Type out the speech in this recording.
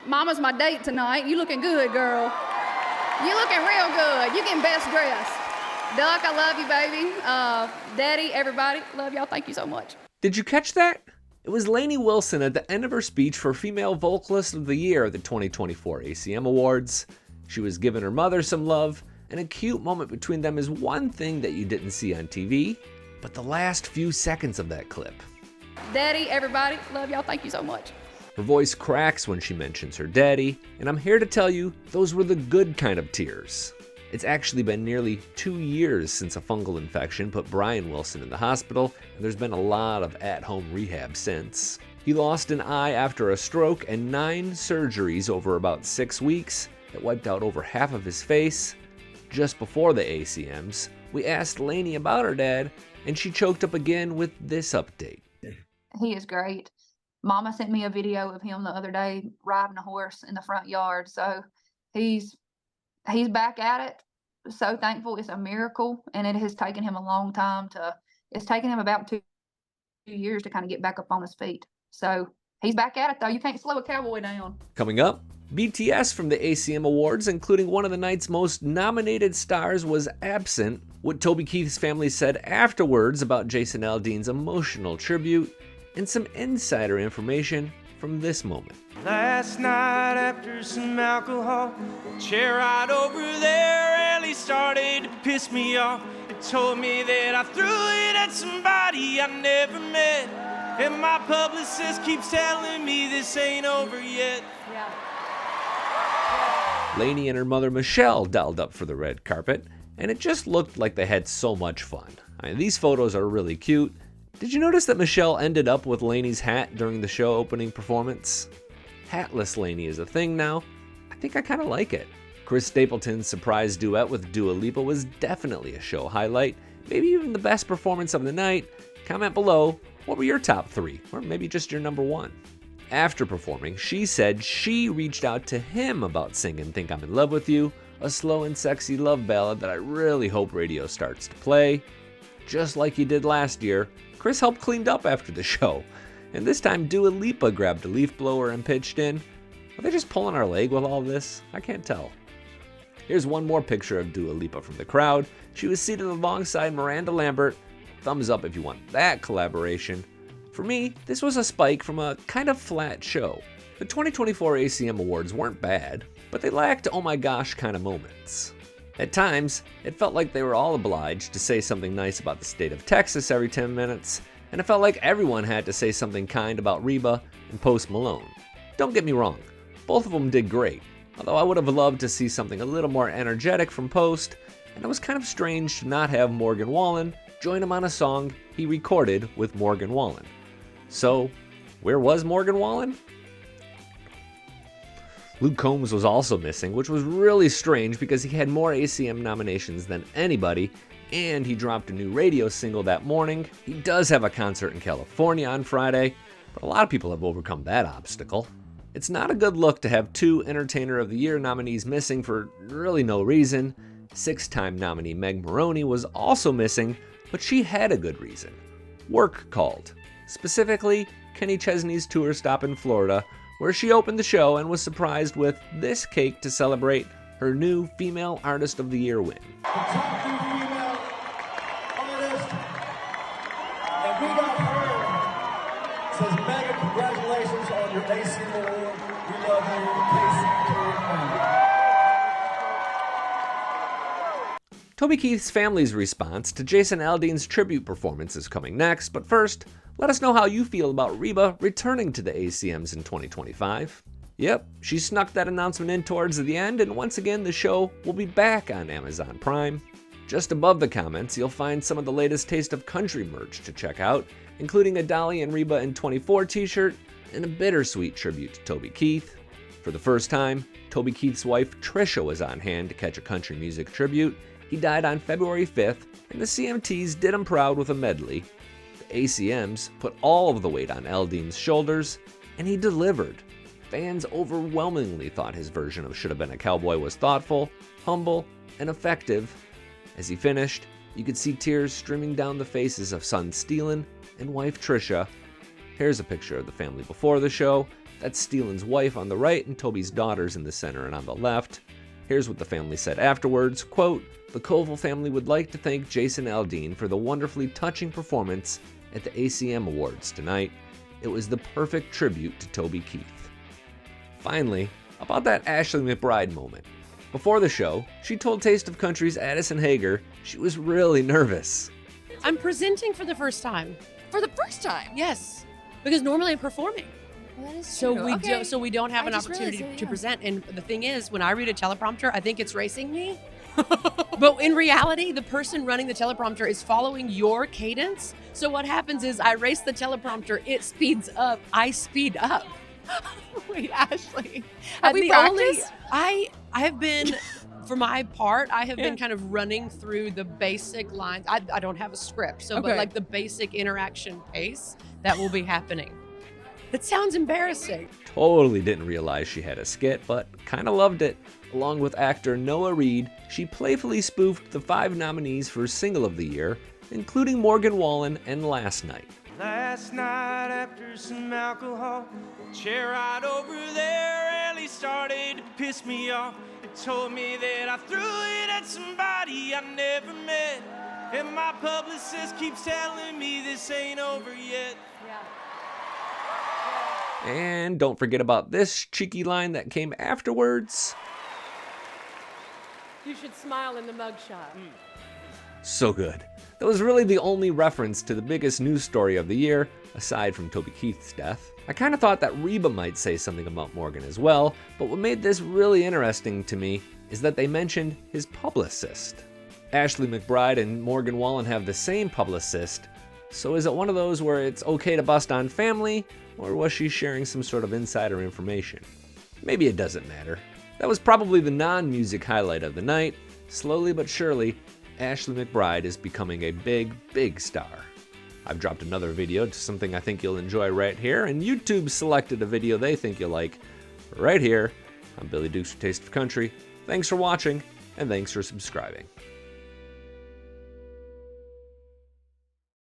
Mama's my date tonight. You looking good, girl. You looking real good. You getting best dressed. Duck, I love you, baby. Daddy, everybody, love y'all. Thank you so much. Did you catch that? It was Lainey Wilson at the end of her speech for Female Vocalist of the Year at the 2024 ACM Awards. She was giving her mother some love, and a cute moment between them is one thing that you didn't see on TV, but the last few seconds of that clip. Daddy, everybody, love y'all. Thank you so much. Her voice cracks when she mentions her daddy, and I'm here to tell you those were the good kind of tears. It's actually been nearly 2 years since a fungal infection put Brian Wilson in the hospital, and there's been a lot of at-home rehab since. He lost an eye after a stroke and 9 surgeries over about 6 weeks that wiped out over half of his face. Just before the ACMs, we asked Lainey about her dad, and she choked up again with this update. He is great. Mama sent me a video of him the other day riding a horse in the front yard. So he's back at it. So thankful. It's a miracle. And it has taken him a long time it's taken him about 2 years to kind of get back up on his feet. So he's back at it though. You can't slow a cowboy down. Coming up, BTS from the ACM Awards, including one of the night's most nominated stars, was absent. What Toby Keith's family said afterwards about Jason Aldean's emotional tribute, and some insider information from this moment. Last night after some alcohol, the chair right over there really started to piss me off. It told me that I threw it at somebody I never met, and my publicist keeps telling me this ain't over yet. Yeah. Lainey and her mother Michelle dialed up for the red carpet, and it just looked like they had so much fun. I mean, these photos are really cute. Did you notice that Michelle ended up with Lainey's hat during the show opening performance? Hatless Lainey is a thing now. I think I kind of like it. Chris Stapleton's surprise duet with Dua Lipa was definitely a show highlight, maybe even the best performance of the night. Comment below, what were your top 3, or maybe just your number 1? After performing, she said she reached out to him about singing Think I'm in Love with You, a slow and sexy love ballad that I really hope radio starts to play. Just like he did last year, Chris helped clean up after the show, and this time Dua Lipa grabbed a leaf blower and pitched in. Are they just pulling our leg with all this? I can't tell. Here's one more picture of Dua Lipa from the crowd. She was seated alongside Miranda Lambert. Thumbs up if you want that collaboration. For me, this was a spike from a kind of flat show. The 2024 ACM Awards weren't bad, but they lacked oh my gosh kind of moments. At times, it felt like they were all obliged to say something nice about the state of Texas every 10 minutes, and it felt like everyone had to say something kind about Reba and Post Malone. Don't get me wrong, both of them did great, although I would have loved to see something a little more energetic from Post, and it was kind of strange to not have Morgan Wallen join him on a song he recorded with Morgan Wallen. So, where was Morgan Wallen? Luke Combs was also missing, which was really strange because he had more ACM nominations than anybody, and he dropped a new radio single that morning. He does have a concert in California on Friday, but a lot of people have overcome that obstacle. It's not a good look to have 2 Entertainer of the Year nominees missing for really no reason. 6-time nominee Meg Moroney was also missing, but she had a good reason. Work called. Specifically, Kenny Chesney's tour stop in Florida, where she opened the show and was surprised with this cake to celebrate her new Female Artist of the Year win. The top 2 female artists, and we got her. Says, Megan, congratulations on your ACM Award. We love you. Casey, Toby Keith's family's response to Jason Aldean's tribute performance is coming next, but first, let us know how you feel about Reba returning to the ACMs in 2025. Yep, she snuck that announcement in towards the end, and once again the show will be back on Amazon Prime. Just above the comments, you'll find some of the latest Taste of Country merch to check out, including a Dolly and Reba in 24 t-shirt and a bittersweet tribute to Toby Keith. For the first time, Toby Keith's wife Trisha was on hand to catch a country music tribute. He died on February 5th, and the CMTs did him proud with a medley. The ACMs put all of the weight on Aldean's shoulders, and he delivered. Fans overwhelmingly thought his version of Should Have Been a Cowboy was thoughtful, humble, and effective. As he finished, you could see tears streaming down the faces of son Steelen and wife Trisha. Here's a picture of the family before the show, That's Steelan's wife on the right and Toby's daughters in the center and on the left. Here's what the family said afterwards, quote, "The Koval family would like to thank Jason Aldean for the wonderfully touching performance at the ACM Awards tonight. It was the perfect tribute to Toby Keith." Finally, about that Ashley McBryde moment. Before the show, she told Taste of Country's Addison Hager she was really nervous. I'm presenting for the first time. For the first time? Yes, because normally I'm performing. Well, that is So true. we Okay. we don't have I an just opportunity realized that, to yeah. present. And the thing is, when I read a teleprompter, I think it's racing me. But in reality, the person running the teleprompter is following your cadence. So what happens is I race the teleprompter, it speeds up, I speed up. Wait, Ashley. And Have we the only- practiced? I have been, for my part, I have been kind of running through the basic lines. I don't have a script, so but Okay. like the basic interaction pace that will be happening. That sounds embarrassing. Totally didn't realize she had a skit, but kinda loved it. Along with actor Noah Reid, she playfully spoofed the 5 nominees for Single of the Year, including Morgan Wallen and Last Night. Last night after some alcohol, a chair right over there really started to piss me off. It told me that I threw it at somebody I never met. And my publicist keeps telling me this ain't over yet. And don't forget about this cheeky line that came afterwards. You should smile in the mugshot. So good. That was really the only reference to the biggest news story of the year, aside from Toby Keith's death. I kind of thought that Reba might say something about Morgan as well, but what made this really interesting to me is that they mentioned his publicist. Ashley McBryde and Morgan Wallen have the same publicist, so is it one of those where it's okay to bust on family, or was she sharing some sort of insider information? Maybe it doesn't matter. That was probably the non-music highlight of the night. Slowly but surely, Ashley McBryde is becoming a big, big star. I've dropped another video to something I think you'll enjoy right here, and YouTube selected a video they think you'll like right here. I'm Billy Dukes for Taste of Country. Thanks for watching, and thanks for subscribing.